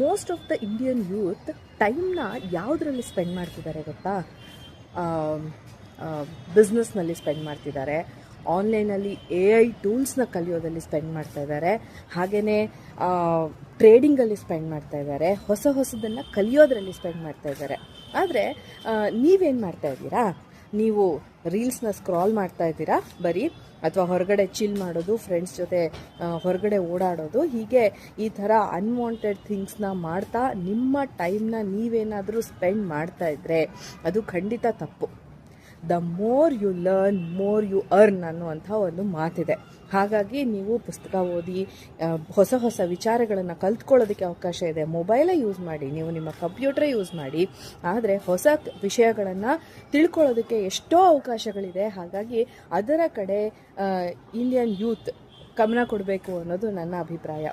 Most of the Indian youth ಟೈಮ್ನ ಯಾವುದರಲ್ಲಿ spend ಮಾಡ್ತಿದ್ದಾರೆ ಗೊತ್ತಾ? ಬಿಸ್ನೆಸ್ನಲ್ಲಿ ಸ್ಪೆಂಡ್ ಮಾಡ್ತಿದ್ದಾರೆ, ಆನ್ಲೈನಲ್ಲಿ AI ಟೂಲ್ಸ್ನ ಕಲಿಯೋದಲ್ಲಿ ಸ್ಪೆಂಡ್ ಮಾಡ್ತಾ ಇದ್ದಾರೆ, ಹಾಗೆಯೇ ಟ್ರೇಡಿಂಗಲ್ಲಿ ಸ್ಪೆಂಡ್ ಮಾಡ್ತಾ ಇದ್ದಾರೆ, ಹೊಸದನ್ನು ಕಲಿಯೋದ್ರಲ್ಲಿ ಸ್ಪೆಂಡ್ ಮಾಡ್ತಾ ಇದ್ದಾರೆ. ಆದರೆ ನೀವೇನು ಮಾಡ್ತಾ ಇದ್ದೀರಾ? ನೀವು ರೀಲ್ಸ್ನ ಸ್ಕ್ರಾಲ್ ಮಾಡ್ತಾ ಇದ್ದೀರಾ ಬರೀ, ಅಥವಾ ಹೊರಗಡೆ ಚಿಲ್ ಮಾಡೋದು, ಫ್ರೆಂಡ್ಸ್ ಜೊತೆ ಹೊರಗಡೆ ಓಡಾಡೋದು, ಹೀಗೆ ಈ ಥರ ಅನ್ವಾಂಟೆಡ್ ಥಿಂಗ್ಸ್ನ ಮಾಡ್ತಾ ನಿಮ್ಮ ಟೈಮ್ನ ನೀವೇನಾದರೂ ಸ್ಪೆಂಡ್ ಮಾಡ್ತಾ ಇದ್ದರೆ ಅದು ಖಂಡಿತ ತಪ್ಪು. The more you learn more you earn ಅನ್ನುವಂಥ ಒಂದು ಮಾತಿದೆ. ಹಾಗಾಗಿ ನೀವು ಪುಸ್ತಕ ಓದಿ ಹೊಸ ವಿಚಾರಗಳನ್ನು ಕಲ್ತ್ಕೊಳ್ಳೋದಕ್ಕೆ ಅವಕಾಶ ಇದೆ. ಮೊಬೈಲೇ ಯೂಸ್ ಮಾಡಿ, ನೀವು ನಿಮ್ಮ ಕಂಪ್ಯೂಟರೇ ಯೂಸ್ ಮಾಡಿ, ಆದರೆ ಹೊಸ ವಿಷಯಗಳನ್ನು ತಿಳ್ಕೊಳ್ಳೋದಕ್ಕೆ ಎಷ್ಟೋ ಅವಕಾಶಗಳಿದೆ. ಹಾಗಾಗಿ ಅದರ ಕಡೆ ಇಂಡಿಯನ್ ಯೂತ್ ಗಮನ ಕೊಡಬೇಕು ಅನ್ನೋದು ನನ್ನ ಅಭಿಪ್ರಾಯ.